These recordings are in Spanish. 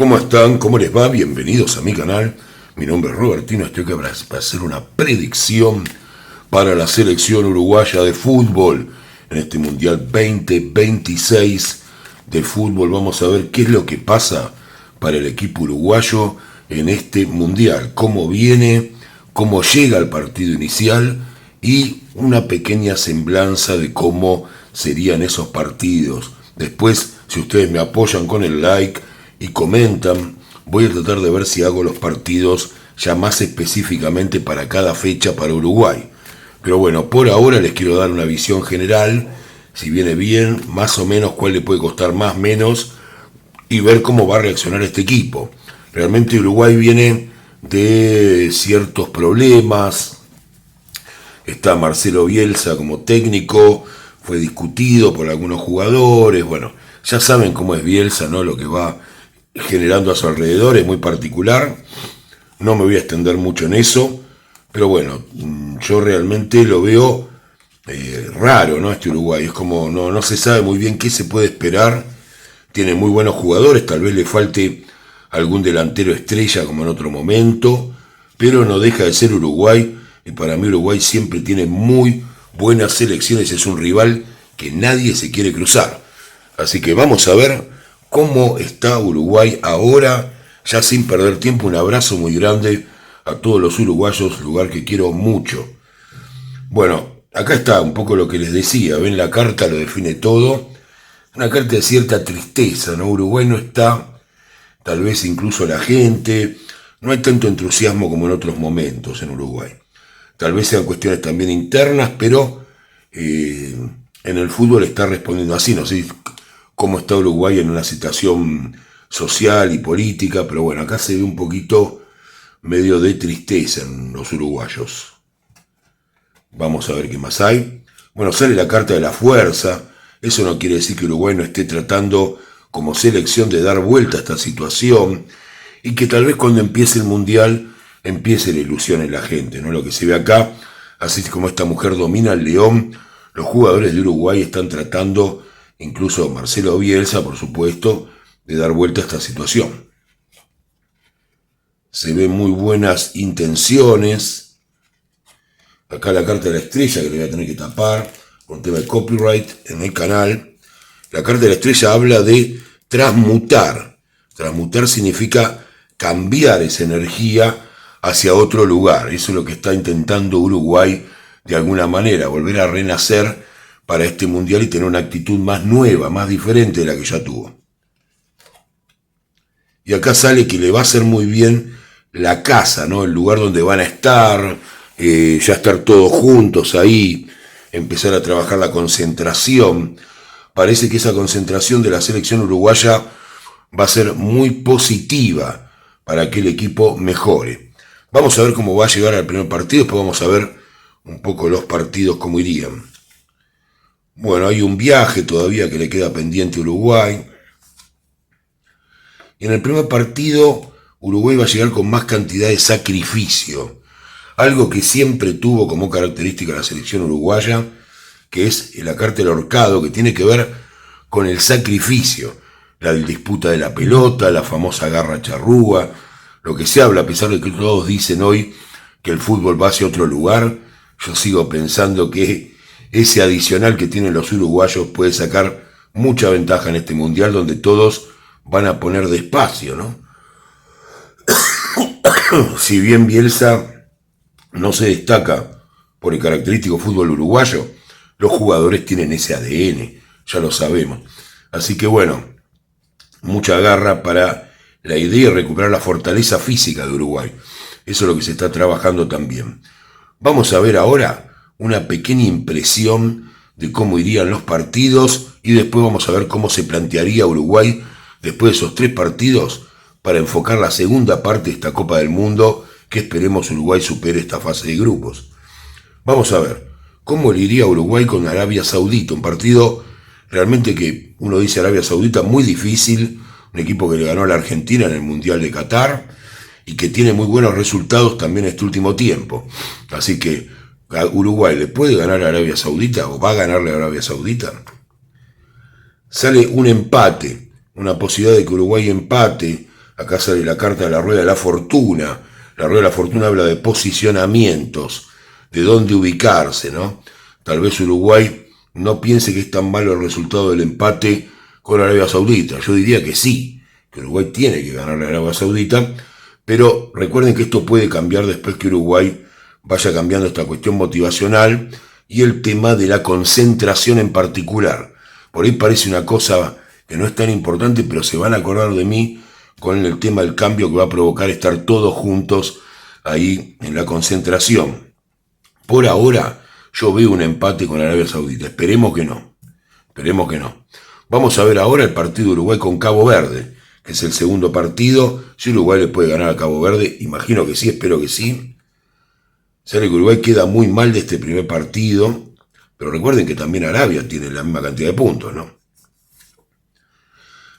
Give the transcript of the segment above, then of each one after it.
¿Cómo están? ¿Cómo les va? Bienvenidos a mi canal. Mi nombre es Robertino, estoy acá para hacer una predicción para la selección uruguaya de fútbol en este Mundial 2026 de fútbol. Vamos a ver qué es lo que pasa para el equipo uruguayo en este Mundial, cómo viene, cómo llega al partido inicial y una pequeña semblanza de cómo serían esos partidos. Después, si ustedes me apoyan con el like y comentan, voy a tratar de ver si hago los partidos ya más específicamente para cada fecha para Uruguay. Pero bueno, por ahora les quiero dar una visión general, si viene bien, más o menos cuál le puede costar más, menos, y ver cómo va a reaccionar este equipo. Realmente Uruguay viene de ciertos problemas. Está Marcelo Bielsa como técnico, fue discutido por algunos jugadores. Bueno, ya saben cómo es Bielsa, ¿no? Lo que va generando a su alrededor es muy particular. No me voy a extender mucho en eso, pero bueno, yo realmente lo veo raro, ¿no? Este Uruguay es como no se sabe muy bien qué se puede esperar. Tiene muy buenos jugadores, tal vez le falte algún delantero estrella como en otro momento, pero no deja de ser Uruguay, y para mí Uruguay siempre tiene muy buenas selecciones, es un rival que nadie se quiere cruzar. Así que vamos a ver cómo está Uruguay ahora, ya sin perder tiempo. Un abrazo muy grande a todos los uruguayos, lugar que quiero mucho. Bueno, acá está un poco lo que les decía, ven la carta, lo define todo. Una carta de cierta tristeza, ¿no? Uruguay no está, tal vez incluso la gente, no hay tanto entusiasmo como en otros momentos en Uruguay. Tal vez sean cuestiones también internas, pero en el fútbol está respondiendo así. No sé cómo está Uruguay en una situación social y política, pero bueno, acá se ve un poquito medio de tristeza en los uruguayos. Vamos a ver qué más hay. Bueno, sale la carta de la fuerza. Eso no quiere decir que Uruguay no esté tratando como selección de dar vuelta a esta situación y que tal vez cuando empiece el Mundial empiece la ilusión en la gente, ¿no? Lo que se ve acá, así como esta mujer domina el león, los jugadores de Uruguay están tratando, incluso Marcelo Bielsa, por supuesto, de dar vuelta a esta situación. Se ven muy buenas intenciones. Acá la carta de la estrella, que le voy a tener que tapar con tema de copyright en el canal. La carta de la estrella habla de transmutar. Transmutar significa cambiar esa energía hacia otro lugar. Eso es lo que está intentando Uruguay de alguna manera, volver a renacer para este Mundial y tener una actitud más nueva, más diferente de la que ya tuvo. Y acá sale que le va a hacer muy bien la casa, ¿no? El lugar donde van a estar, ya estar todos juntos ahí, empezar a trabajar la concentración. Parece que esa concentración de la selección uruguaya va a ser muy positiva para que el equipo mejore. Vamos a ver cómo va a llegar al primer partido, después vamos a ver un poco los partidos cómo irían. Bueno, hay un viaje todavía que le queda pendiente a Uruguay. Y en el primer partido, Uruguay va a llegar con más cantidad de sacrificio. Algo que siempre tuvo como característica la selección uruguaya, que es la carta del ahorcado, que tiene que ver con el sacrificio. La disputa de la pelota, la famosa garra charrúa, lo que se habla, a pesar de que todos dicen hoy que el fútbol va hacia otro lugar, yo sigo pensando que ese adicional que tienen los uruguayos puede sacar mucha ventaja en este Mundial, donde todos van a poner despacio, ¿no? Si bien Bielsa no se destaca por el característico fútbol uruguayo, los jugadores tienen ese ADN, ya lo sabemos. Así que bueno, mucha garra para la idea de recuperar la fortaleza física de Uruguay. Eso es lo que se está trabajando también. Vamos a ver ahora una pequeña impresión de cómo irían los partidos y después vamos a ver cómo se plantearía Uruguay después de esos 3 partidos para enfocar la segunda parte de esta Copa del Mundo, que esperemos Uruguay supere esta fase de grupos. Vamos a ver cómo le iría a Uruguay con Arabia Saudita, un partido realmente que uno dice Arabia Saudita muy difícil, un equipo que le ganó a la Argentina en el Mundial de Qatar y que tiene muy buenos resultados también este último tiempo. Así que Uruguay le puede ganar a Arabia Saudita o va a ganarle a Arabia Saudita. Sale un empate, una posibilidad de que Uruguay empate Acá sale la carta de la rueda de la fortuna. La rueda de la fortuna habla de posicionamientos, de dónde ubicarse, ¿no? Tal vez Uruguay no piense que es tan malo el resultado del empate con Arabia Saudita. Yo diría que sí, que Uruguay tiene que ganar a Arabia Saudita, pero recuerden que esto puede cambiar después que Uruguay vaya cambiando esta cuestión motivacional y el tema de la concentración en particular. Por ahí parece una cosa que no es tan importante, pero se van a acordar de mí con el tema del cambio que va a provocar estar todos juntos ahí en la concentración. Por ahora yo veo un empate con Arabia Saudita. Esperemos que no. Esperemos que no. Vamos a ver ahora el partido de Uruguay con Cabo Verde, que es el segundo partido. Si Uruguay le puede ganar a Cabo Verde, imagino que sí, espero que sí. Sale que Uruguay queda muy mal de este primer partido, pero recuerden que también Arabia tiene la misma cantidad de puntos, ¿no?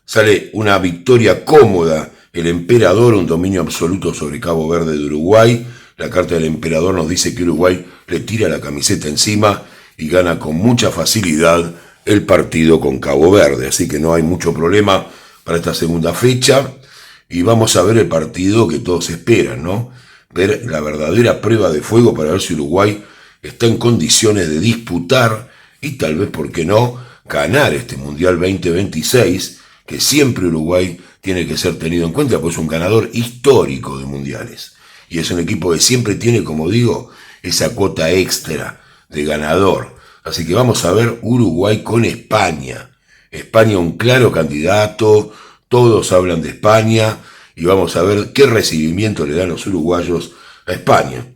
Sale una victoria cómoda, el emperador, un dominio absoluto sobre Cabo Verde de Uruguay. La carta del emperador nos dice que Uruguay le tira la camiseta encima y gana con mucha facilidad el partido con Cabo Verde. Así que no hay mucho problema para esta segunda fecha. Y vamos a ver el partido que todos esperan, ¿no? Ver la verdadera prueba de fuego para ver si Uruguay está en condiciones de disputar y tal vez, ¿por qué no?, ganar este Mundial 2026, que siempre Uruguay tiene que ser tenido en cuenta, pues es un ganador histórico de mundiales. Y es un equipo que siempre tiene, como digo, esa cuota extra de ganador. Así que vamos a ver Uruguay con España. España un claro candidato, todos hablan de España, y vamos a ver qué recibimiento le dan los uruguayos a España.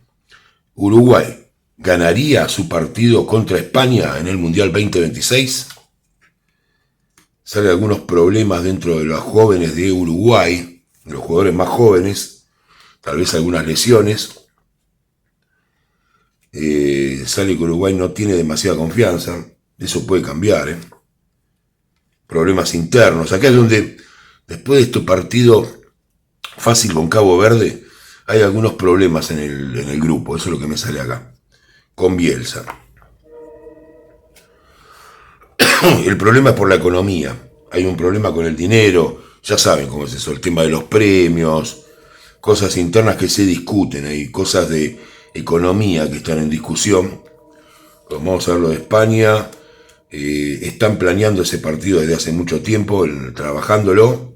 Uruguay ganaría su partido contra España en el Mundial 2026. Salen algunos problemas dentro de los jóvenes de Uruguay, los jugadores más jóvenes, tal vez algunas lesiones. Sale que Uruguay no tiene demasiada confianza, eso puede cambiar, Problemas internos. Acá es donde, después de este partido fácil con Cabo Verde, hay algunos problemas en el grupo, eso es lo que me sale acá, con Bielsa. El problema es por la economía, hay un problema con el dinero, ya saben cómo es eso, el tema de los premios, cosas internas que se discuten, hay cosas de economía que están en discusión. Vamos a ver lo de España. Están planeando ese partido desde hace mucho tiempo, trabajándolo.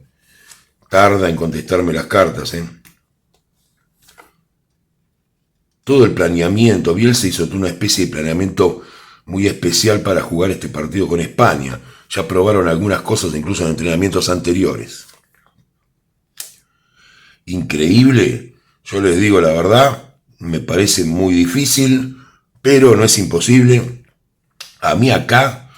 Tarda en contestarme las cartas, Todo el planeamiento, Bielsa hizo una especie de planeamiento muy especial para jugar este partido con España. Ya probaron algunas cosas incluso en entrenamientos anteriores. Increíble, yo les digo la verdad, me parece muy difícil, pero no es imposible. A mí acá,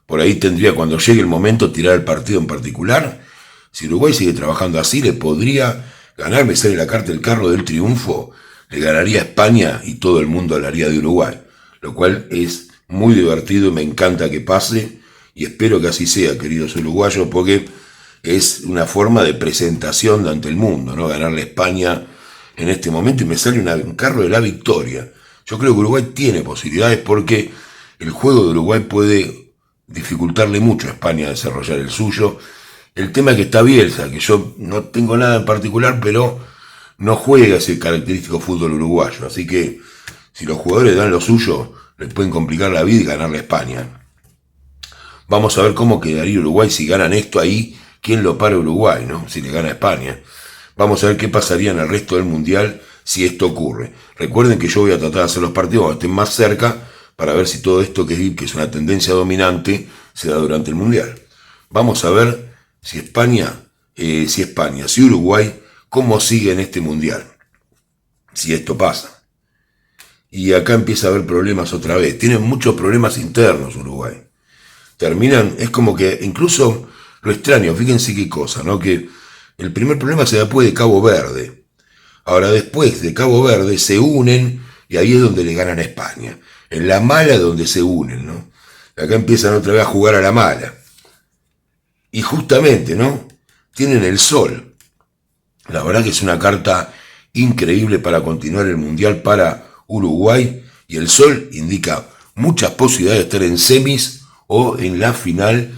por ahí tendría, cuando llegue el momento, tirar el partido en particular. Si Uruguay sigue trabajando así, le podría ganar, me sale la carta del carro del triunfo, le ganaría a España y todo el mundo hablaría de Uruguay, lo cual es muy divertido y me encanta que pase y espero que así sea, queridos uruguayos, porque es una forma de presentación ante el mundo, ¿no? Ganarle a España en este momento, y me sale un carro de la victoria. Yo creo que Uruguay tiene posibilidades porque el juego de Uruguay puede dificultarle mucho a España desarrollar el suyo. El tema es que está Bielsa, que yo no tengo nada en particular, pero no juega ese característico fútbol uruguayo. Así que si los jugadores dan lo suyo, les pueden complicar la vida y ganarle a España. Vamos a ver cómo quedaría Uruguay si ganan esto ahí. ¿Quién lo para Uruguay, no? Si le gana a España. Vamos a ver qué pasaría en el resto del Mundial si esto ocurre. Recuerden que yo voy a tratar de hacer los partidos cuando estén más cerca para ver si todo esto que es una tendencia dominante se da durante el Mundial. Vamos a ver si Uruguay, cómo sigue en este Mundial. Si esto pasa. Y acá empieza a haber problemas otra vez. Tienen muchos problemas internos Uruguay. Terminan, es como que incluso lo extraño, fíjense qué cosa, ¿no? Que el primer problema se da después de Cabo Verde. Ahora después de Cabo Verde se unen y ahí es donde le ganan a España. En la mala es donde se unen, ¿no? Acá empiezan otra vez a jugar a la mala. Y justamente, ¿no? Tienen el sol. La verdad que es una carta increíble para continuar el Mundial para Uruguay. Y el sol indica muchas posibilidades de estar en semis o en la final.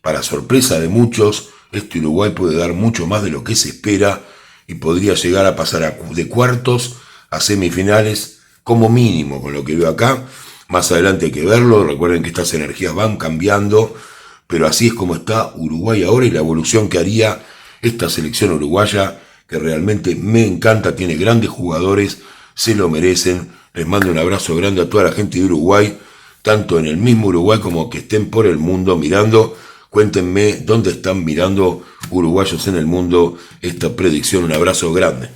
Para sorpresa de muchos, este Uruguay puede dar mucho más de lo que se espera y podría llegar a pasar de cuartos a semifinales como mínimo con lo que veo acá. Más adelante hay que verlo, recuerden que estas energías van cambiando, pero así es como está Uruguay ahora y la evolución que haría esta selección uruguaya, que realmente me encanta, tiene grandes jugadores, se lo merecen. Les mando un abrazo grande a toda la gente de Uruguay, tanto en el mismo Uruguay como que estén por el mundo mirando. Cuéntenme dónde están mirando uruguayos en el mundo esta predicción. Un abrazo grande.